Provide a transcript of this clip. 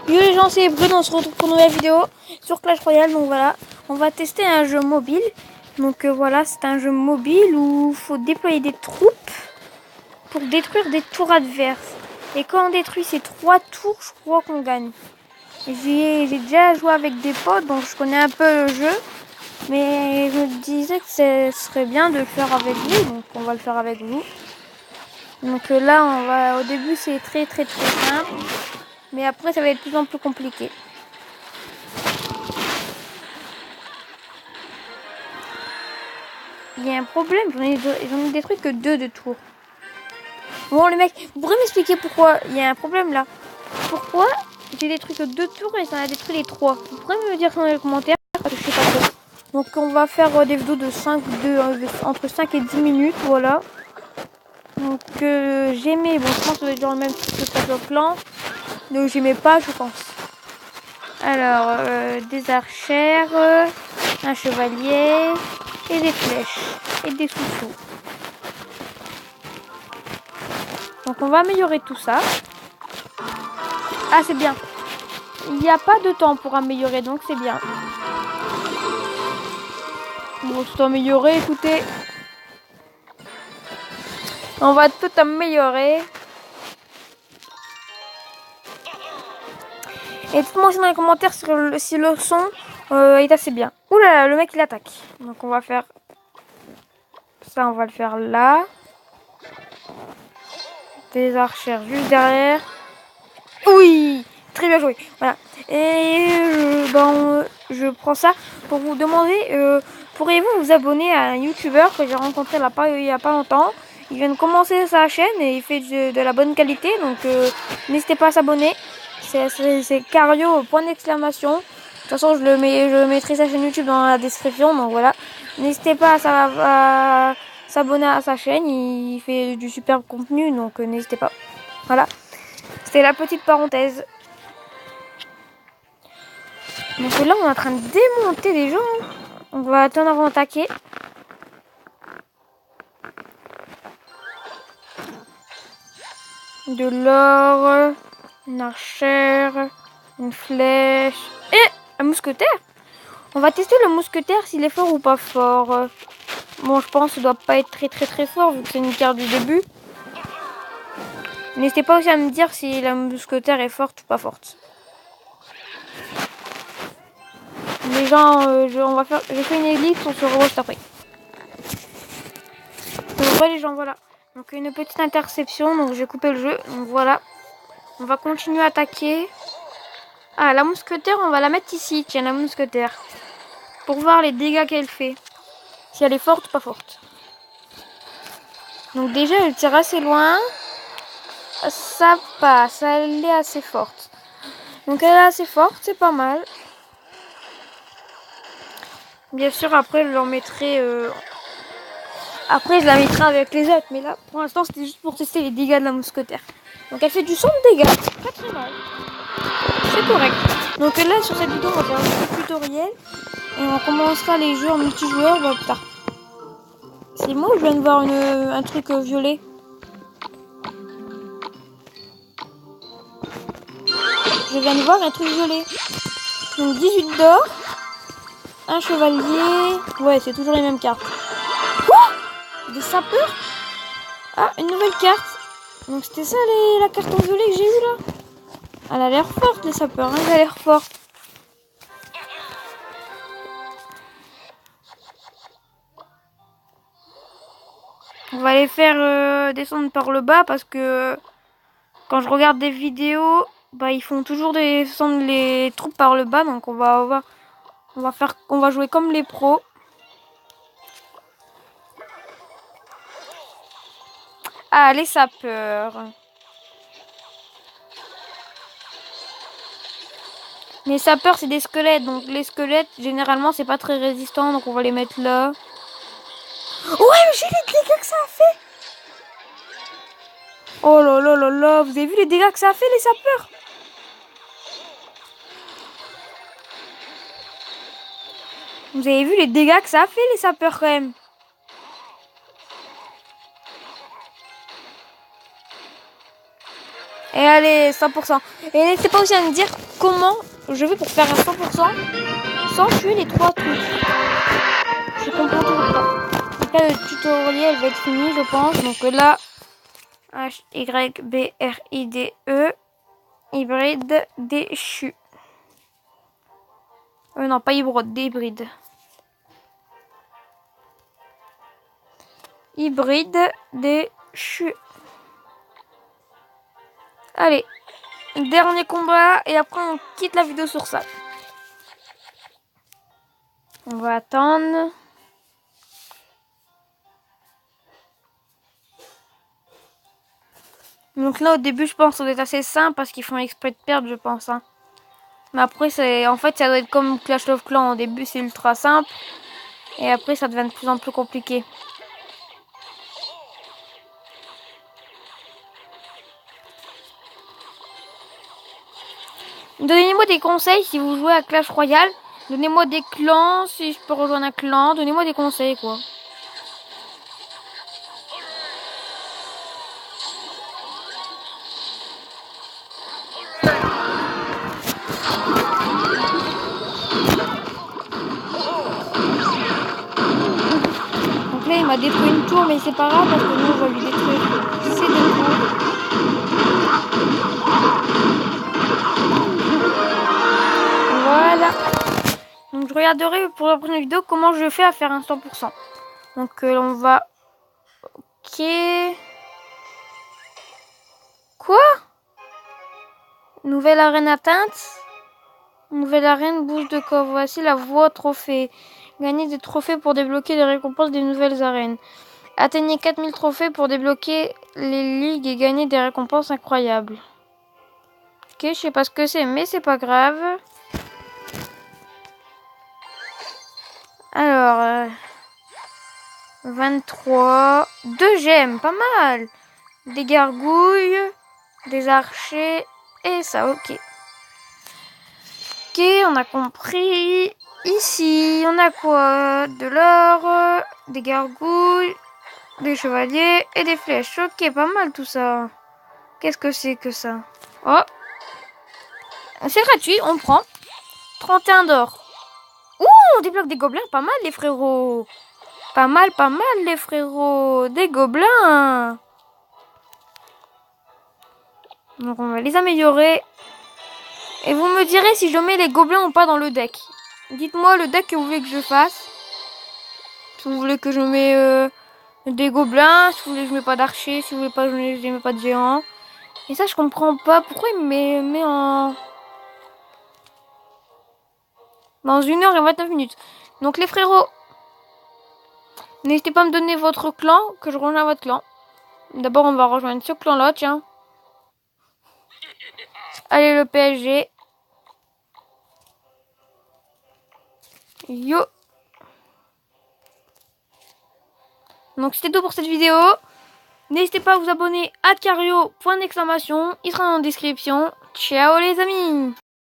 Yo les gens, c'est Bruno, on se retrouve pour une nouvelle vidéo sur Clash Royale. Donc voilà, on va tester un jeu mobile. Donc voilà, c'est un jeu mobile où il faut déployer des troupes pour détruire des tours adverses. Et quand on détruit ces 3 tours, je crois qu'on gagne. J'ai déjà joué avec des potes, donc je connais un peu le jeu. Mais je me disais que ce serait bien de le faire avec vous, donc on va le faire avec vous. Donc là, au début c'est très simple. Mais après, ça va être de plus en plus compliqué. Il y a un problème, j'en ai détruit que 2 de tours. Bon, les mecs, vous pourriez m'expliquer pourquoi il y a un problème là? Pourquoi j'ai détruit que 2 tours et ça en a détruit les 3? Vous pourriez me dire ça dans les commentaires? Parce que je sais pas trop. Donc, on va faire des vidéos de entre 5 et 10 minutes, voilà. Donc, j'aimais, bon, je pense que ça va être genre le même type que Clash of Clans. Donc, j'aimais pas, je pense. Alors, des archères, un chevalier et des flèches et des sous-sous. Donc on va améliorer tout ça. Ah, c'est bien. Il n'y a pas de temps pour améliorer, donc c'est bien. Bon, tout améliorer, écoutez. On va tout améliorer. Et dites-moi aussi dans les commentaires si le son est assez bien. Ouh là là, le mec il attaque. Donc on va faire ça, on va le faire là. Des archères juste derrière. Oui, très bien joué. Voilà. Et je prends ça pour vous demander, pourriez-vous vous abonner à un youtubeur que j'ai rencontré il y a pas longtemps. Il vient de commencer sa chaîne et il fait de la bonne qualité. Donc n'hésitez pas à s'abonner. C'est Cario, point d'exclamation. De toute façon, je mettrai sa chaîne YouTube dans la description. Donc voilà. N'hésitez pas à s'abonner à sa chaîne. Il fait du superbe contenu. Donc n'hésitez pas. Voilà. C'était la petite parenthèse. Donc là, on est en train de démonter les gens. On va attendre avant d'attaquer. De l'or, une archère, une flèche et un mousquetaire. On va tester le mousquetaire s'il est fort ou pas fort. Bon, je pense que ça doit pas être très fort vu que c'est une carte du début. N'hésitez pas aussi à me dire si la mousquetaire est forte ou pas forte. Les gens, j'ai fait une ellipse, on se revoit juste après. Donc voilà les gens, voilà. Donc une petite interception, donc j'ai coupé le jeu. Donc voilà. On va continuer à attaquer. Ah, la mousquetaire, on va la mettre ici. Tiens, la mousquetaire. Pour voir les dégâts qu'elle fait. Si elle est forte ou pas forte. Donc déjà, elle tire assez loin. Ça passe, elle est assez forte. Donc elle est assez forte, c'est pas mal. Bien sûr, après, je leur mettrai... Après, je la mettrai avec les autres. Mais là, pour l'instant, c'était juste pour tester les dégâts de la mousquetaire. Donc elle fait du 100 de dégâts. Pas très mal. C'est correct. Donc là, sur cette vidéo, on va faire un petit tutoriel. Et on commencera les jeux en multijoueur plus tard. C'est moi ou je viens de voir un truc violet? Je viens de voir un truc violet. Donc 18 d'or. Un chevalier. Ouais, c'est toujours les mêmes cartes. Quoi? Des sapeurs? Ah, une nouvelle carte. Donc c'était ça la carte en violet que j'ai eue là. Elle a l'air forte, les sapeurs. Hein, elle a l'air forte. On va les faire descendre par le bas parce que quand je regarde des vidéos, bah ils font toujours descendre les troupes par le bas. Donc on va jouer comme les pros. Ah, les sapeurs. Les sapeurs, c'est des squelettes. Donc les squelettes, généralement, c'est pas très résistant. Donc on va les mettre là. Ouais, mais j'ai les dégâts que ça a fait. Oh là là là là. Vous avez vu les dégâts que ça a fait, les sapeurs? Vous avez vu les dégâts que ça a fait, les sapeurs, quand même? Et allez, 100%. Et n'hésitez pas aussi à me dire comment je vais pour faire un 100% sans tuer les 3 trucs. Je comprends toujours pas. Donc là, le tutoriel va être fini, je pense. Donc là, Hybride, hybride déchu. Non, pas hybride, hybride. Hybride déchu. Allez, dernier combat et après on quitte la vidéo sur ça. On va attendre. Donc là au début je pense que ça doit être assez simple parce qu'ils font exprès de perdre je pense. Hein. Mais après c'est en fait ça doit être comme Clash of Clans. Au début c'est ultra simple et après ça devient de plus en plus compliqué. Donnez-moi des conseils si vous jouez à Clash Royale. Donnez-moi des clans si je peux rejoindre un clan. Donnez-moi des conseils quoi. Donc là il m'a détruit une tour mais c'est pas grave parce que nous on va lui détruire ces 2 tours. Voilà. Donc je regarderai pour la prochaine vidéo comment je fais à faire un 100%. Donc on va... Ok. Quoi? Nouvelle arène atteinte. Nouvelle arène, bouche de coffre. Voici la voie trophée. Gagnez des trophées pour débloquer les récompenses des nouvelles arènes. Atteignez 4000 trophées pour débloquer les ligues et gagner des récompenses incroyables. Ok, je sais pas ce que c'est, mais c'est pas grave. Alors, 23. 2 gemmes, pas mal. Des gargouilles, des archers et ça, ok. Ok, on a compris. Ici, on a quoi? De l'or, des gargouilles, des chevaliers et des flèches. Ok, pas mal tout ça. Qu'est-ce que c'est que ça? Oh, c'est gratuit, on prend. 31 d'or. Ouh, on débloque des gobelins, pas mal les frérots. Pas mal les frérots. Des gobelins. Donc on va les améliorer. Et vous me direz si je mets les gobelins ou pas dans le deck. Dites-moi le deck que vous voulez que je fasse. Si vous voulez que je mets des gobelins, si vous voulez que je mets pas d'archers, si vous voulez pas que je mets pas de géants. Et ça je comprends pas. Pourquoi il me met en... Dans 1h29. Donc les frérots, n'hésitez pas à me donner votre clan, que je rejoins votre clan. D'abord on va rejoindre ce clan là, tiens. Allez le PSG. Yo. Donc c'était tout pour cette vidéo. N'hésitez pas à vous abonner à Cario, point d'exclamation. Il sera en description. Ciao les amis.